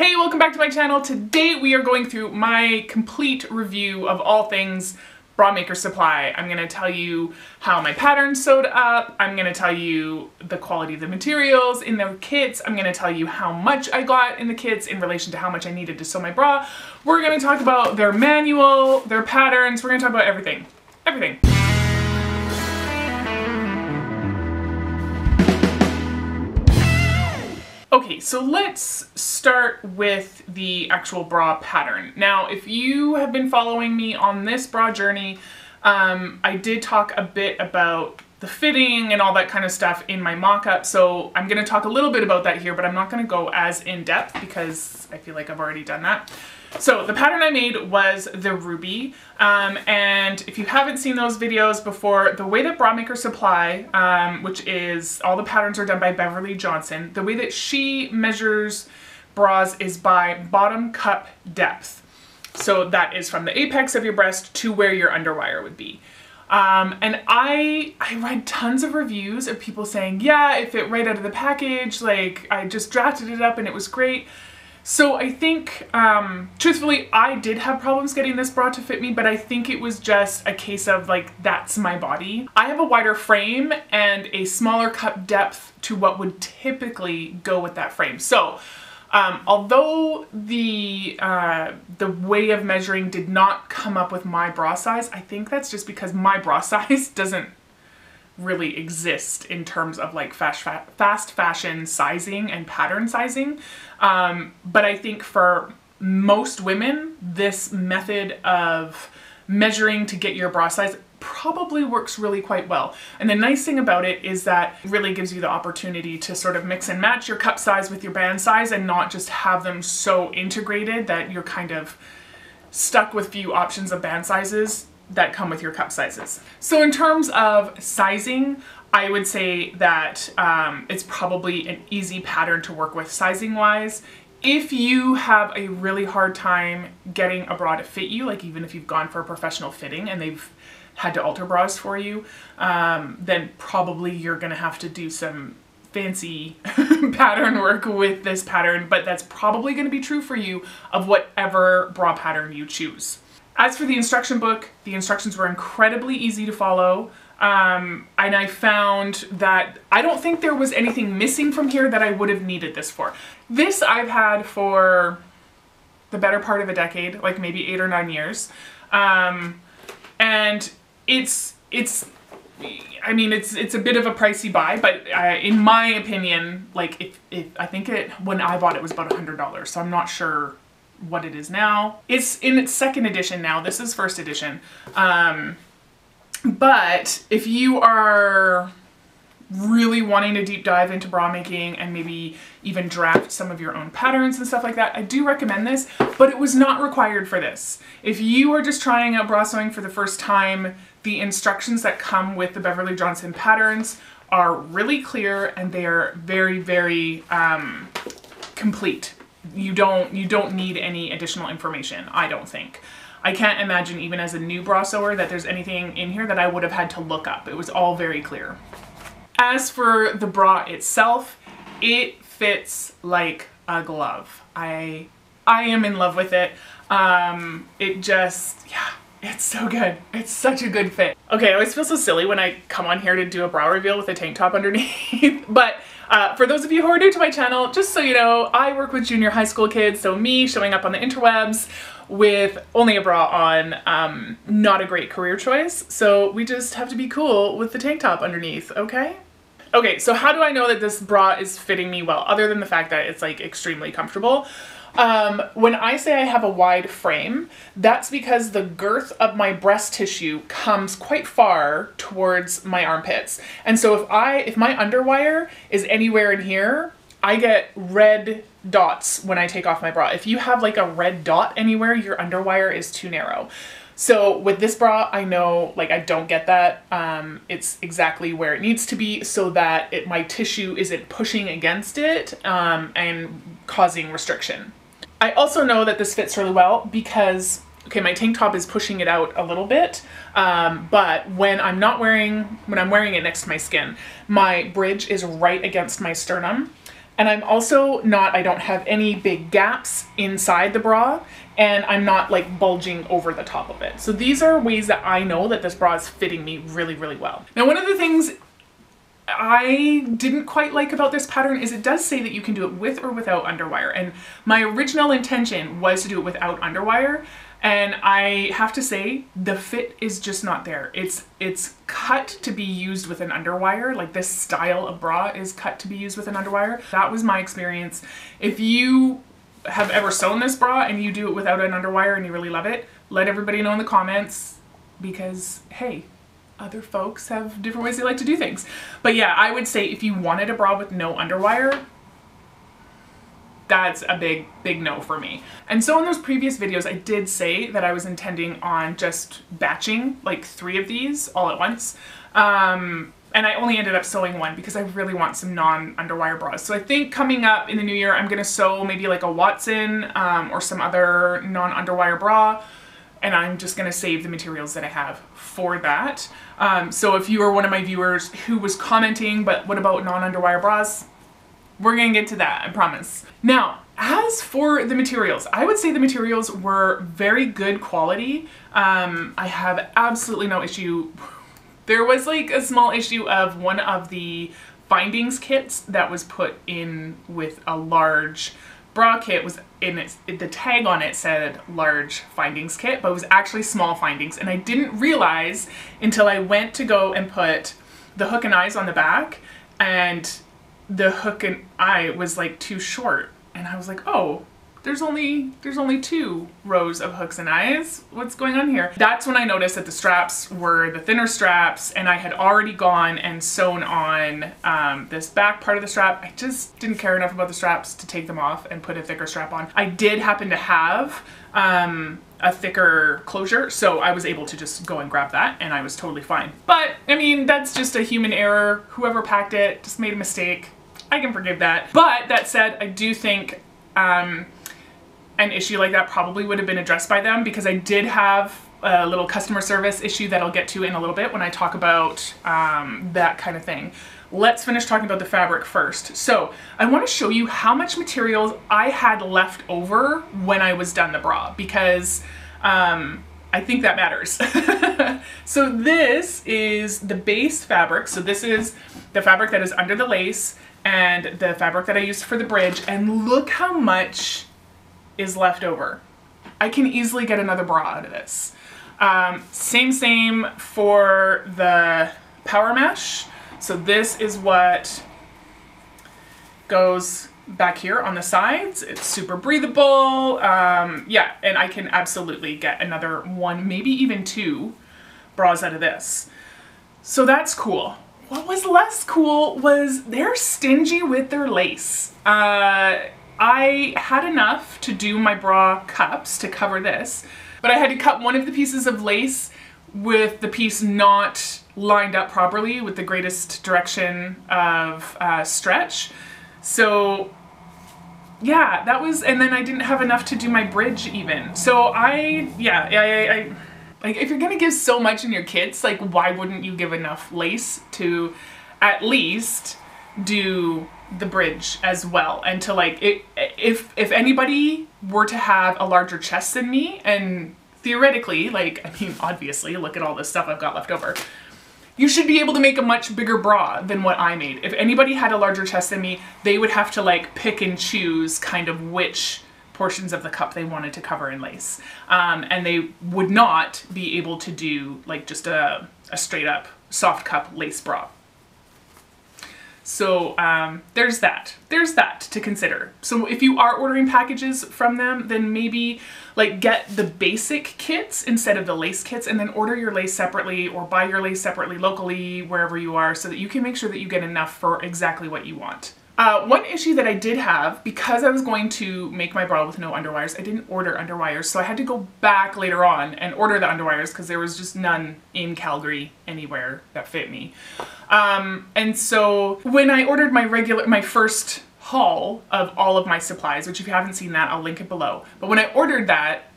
Hey, welcome back to my channel. Today we are going through my complete review of all things Bra Maker Supply. I'm going to tell you how my pattern sewed up. I'm going to tell you the quality of the materials in the kits. I'm going to tell you how much I got in the kits in relation to how much I needed to sew my bra. We're going to talk about their manual, their patterns. We're going to talk about everything. Everything. Okay, so let's start with the actual bra pattern. Now, if you have been following me on this bra journey, I did talk a bit about the fitting and all that kind of stuff in my mock-up, so I'm going to talk a little bit about that here, but I'm not going to go as in-depth because I feel like I've already done that. So the pattern I made was the Ruby, and if you haven't seen those videos before, the way that Bra Maker Supply, which is, all the patterns are done by Beverly Johnson, the way that she measures bras is by bottom cup depth. So that is from the apex of your breast to where your underwire would be. And I read tons of reviews of people saying, yeah, it fit right out of the package, like I just drafted it up and it was great. So I think, truthfully, I did have problems getting this bra to fit me, but I think it was just a case of like, that's my body. I have a wider frame and a smaller cup depth to what would typically go with that frame. So, although the way of measuring did not come up with my bra size, I think that's just because my bra size doesn't really exist in terms of like fast fashion sizing and pattern sizing. But I think for most women, this method of measuring to get your bra size probably works really quite well. And the nice thing about it is that it really gives you the opportunity to sort of mix and match your cup size with your band size and not just have them so integrated that you're kind of stuck with few options of band sizes that come with your cup sizes. So in terms of sizing, I would say that it's probably an easy pattern to work with sizing wise. If you have a really hard time getting a bra to fit you, like even if you've gone for a professional fitting and they've had to alter bras for you, then probably you're gonna have to do some fancy pattern work with this pattern, but that's probably gonna be true for you of whatever bra pattern you choose. As for the instruction book, the instructions were incredibly easy to follow, and I found that I don't think there was anything missing from here that I would have needed this for. This I've had for the better part of a decade, like maybe 8 or 9 years, and it's a bit of a pricey buy, but in my opinion, like if I think when I bought it was about $100, so I'm not sure what it is now. It's in its second edition now. This is first edition. But if you are really wanting to deep dive into bra making and maybe even draft some of your own patterns and stuff like that, I do recommend this, but it was not required for this. If you are just trying out bra sewing for the first time, the instructions that come with the Beverly Johnson patterns are really clear and they are very, very complete. You don't need any additional information, I don't think. I can't imagine even as a new bra sewer that there's anything in here that I would have had to look up. It was all very clear. As for the bra itself, it fits like a glove. I am in love with it. It just, yeah, it's so good. It's such a good fit. Okay, I always feel so silly when I come on here to do a bra reveal with a tank top underneath, but for those of you who are new to my channel, just so you know, I work with junior high school kids, so me showing up on the interwebs with only a bra on, not a great career choice, so we just have to be cool with the tank top underneath, okay? Okay, so how do I know that this bra is fitting me well, other than the fact that it's like extremely comfortable? When I say I have a wide frame, that's because the girth of my breast tissue comes quite far towards my armpits. And so if my underwire is anywhere in here, I get red dots when I take off my bra. If you have like a red dot anywhere, your underwire is too narrow. So with this bra, I know like I don't get that. It's exactly where it needs to be so that my tissue isn't pushing against it and causing restriction. I also know that this fits really well because, okay, my tank top is pushing it out a little bit, but when I'm wearing it next to my skin, my bridge is right against my sternum. And I'm also not, I don't have any big gaps inside the bra, and I'm not like bulging over the top of it. So these are ways that I know that this bra is fitting me really, really well. Now, one of the things I didn't quite like about this pattern is it does say that you can do it with or without underwire. And my original intention was to do it without underwire. And I have to say, the fit is just not there. It's cut to be used with an underwire. Like, this style of bra is cut to be used with an underwire. That was my experience. If you have ever sewn this bra and you do it without an underwire and you really love it, let everybody know in the comments, because hey, other folks have different ways they like to do things. But yeah, I would say if you wanted a bra with no underwire, that's a big, big no for me. And so in those previous videos, I did say that I was intending on just batching like 3 of these all at once. And I only ended up sewing 1 because I really want some non-underwire bras. So I think coming up in the new year, I'm gonna sew maybe like a Watson or some other non-underwire bra. And I'm just gonna save the materials that I have for that. So if you are one of my viewers who was commenting, but what about non-underwire bras? We're gonna get to that, I promise. Now, as for the materials, I would say the materials were very good quality. I have absolutely no issue. There was like a small issue of one of the findings kits that was put in with a large bra kit was in it, the tag on it said large findings kit, but it was actually small findings. And I didn't realize until I went to go and put the hook and eyes on the back, and the hook and eye was like too short. And I was like, oh, there's only 2 rows of hooks and eyes. What's going on here? That's when I noticed that the straps were the thinner straps, and I had already gone and sewn on this back part of the strap. I just didn't care enough about the straps to take them off and put a thicker strap on. I did happen to have a thicker closure, so I was able to just go and grab that, and I was totally fine. But I mean, that's just a human error. Whoever packed it just made a mistake. I can forgive that. But that said, I do think an issue like that probably would have been addressed by them, because I did have a little customer service issue that I'll get to in a little bit when I talk about that kind of thing. Let's finish talking about the fabric first. So I want to show you how much materials I had left over when I was done the bra, because I think that matters. So this is the base fabric. So this is the fabric that is under the lace and the fabric that I used for the bridge, and look how much is left over. I can easily get another bra out of this. Same for the power mesh. So this is what goes back here on the sides. It's super breathable. Yeah, and I can absolutely get another 1, maybe even 2 bras out of this. So that's cool. What was less cool was they're stingy with their lace. I had enough to do my bra cups to cover this, but I had to cut one of the pieces of lace with the piece not lined up properly with the greatest direction of stretch. So yeah, that was, and then I didn't have enough to do my bridge even. So I like, if you're gonna give so much in your kits, like, why wouldn't you give enough lace to at least do the bridge as well? And to like, if anybody were to have a larger chest than me, and theoretically, like, I mean, obviously, look at all this stuff I've got left over, you should be able to make a much bigger bra than what I made. If anybody had a larger chest than me, they would have to like pick and choose kind of which portions of the cup they wanted to cover in lace. And they would not be able to do like just a straight up soft cup lace bra. So there's that to consider. So if you are ordering packages from them, then maybe like get the basic kits instead of the lace kits, and then order your lace separately or buy your lace separately locally wherever you are, so that you can make sure that you get enough for exactly what you want. One issue that I did have, because I was going to make my bra with no underwires, I didn't order underwires, so I had to go back later on and order the underwires because there was just none in Calgary anywhere that fit me. And so when I ordered my first haul of all of my supplies, which if you haven't seen that, I'll link it below. But when I ordered that,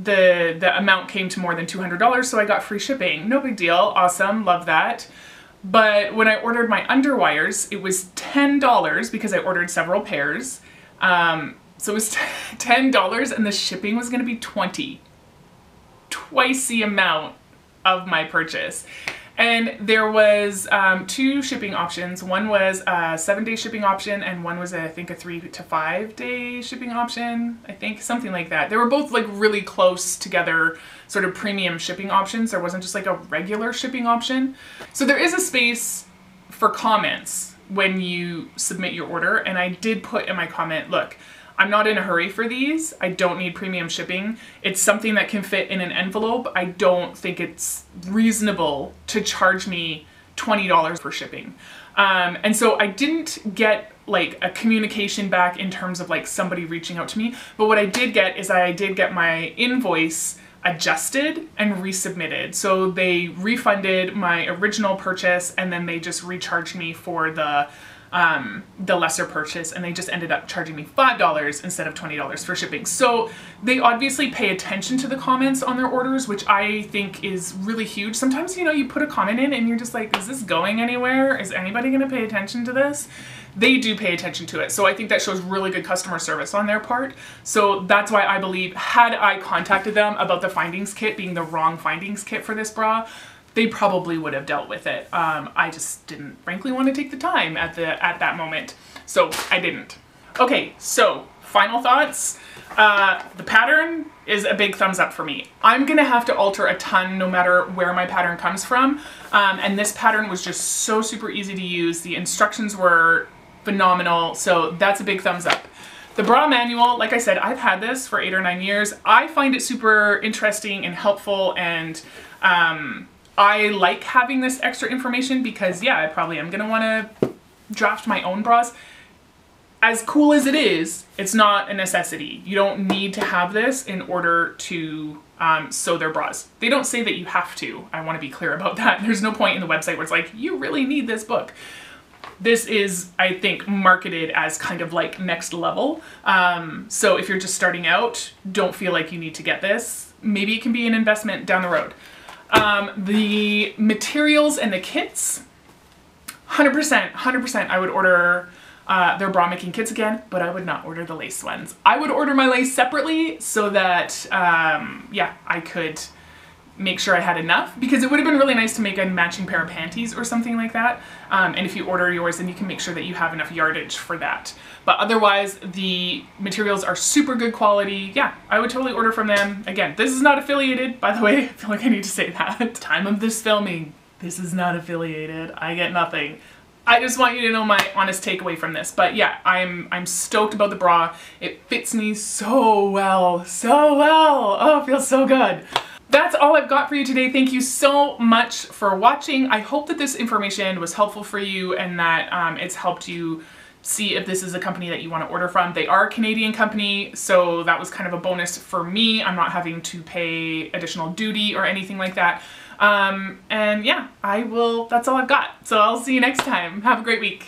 the amount came to more than $200, so I got free shipping. No big deal, awesome, love that. But when I ordered my underwires, it was $10 because I ordered several pairs. So it was $10 and the shipping was gonna be $20. Twice the amount of my purchase. And there was 2 shipping options. One was a 7-day shipping option and one was I think a 3 to 5 day shipping option. I think something like that. They were both like really close together, sort of premium shipping options. There wasn't just like a regular shipping option. So there is a space for comments when you submit your order. And I did put in my comment, look, I'm not in a hurry for these. I don't need premium shipping. It's something that can fit in an envelope. I don't think it's reasonable to charge me $20 for shipping. And so I didn't get like a communication back in terms of like somebody reaching out to me. But what I did get is I did get my invoice adjusted and resubmitted. So they refunded my original purchase and then they just recharged me for the lesser purchase, and they just ended up charging me $5 instead of $20 for shipping. So they obviously pay attention to the comments on their orders, which I think is really huge. Sometimes, you know, you put a comment in and you're just like, is this going anywhere? Is anybody going to pay attention to this? They do pay attention to it. So I think that shows really good customer service on their part. So that's why I believe had I contacted them about the findings kit being the wrong findings kit for this bra, they probably would have dealt with it. I just didn't frankly want to take the time at that moment. So I didn't. Okay, so final thoughts. The pattern is a big thumbs up for me. I'm gonna have to alter a ton no matter where my pattern comes from. And this pattern was just so super easy to use. The instructions were phenomenal. So that's a big thumbs up. The bra manual, like I said, I've had this for 8 or 9 years. I find it super interesting and helpful, and I like having this extra information because, yeah, I probably am going to want to draft my own bras. As cool as it is, it's not a necessity. You don't need to have this in order to sew their bras. They don't say that you have to. I want to be clear about that. There's no point in the website where it's like, you really need this book. This is, I think, marketed as kind of like next level. So if you're just starting out, don't feel like you need to get this. Maybe it can be an investment down the road. The materials and the kits, 100% I would order their bra making kits again, but I would not order the lace ones. I would order my lace separately so that, yeah, I could make sure I had enough, because it would have been really nice to make a matching pair of panties or something like that. And if you order yours, then you can make sure that you have enough yardage for that. But otherwise, the materials are super good quality. Yeah, I would totally order from them. Again, this is not affiliated, by the way. I feel like I need to say that. Time of this filming, this is not affiliated. I get nothing. I just want you to know my honest takeaway from this. But yeah, I'm stoked about the bra. It fits me so well, so well. Oh, it feels so good. That's all I've got for you today. Thank you so much for watching. I hope that this information was helpful for you and that it's helped you see if this is a company that you want to order from. They are a Canadian company, so that was kind of a bonus for me. I'm not having to pay additional duty or anything like that. And yeah, that's all I've got. So I'll see you next time. Have a great week.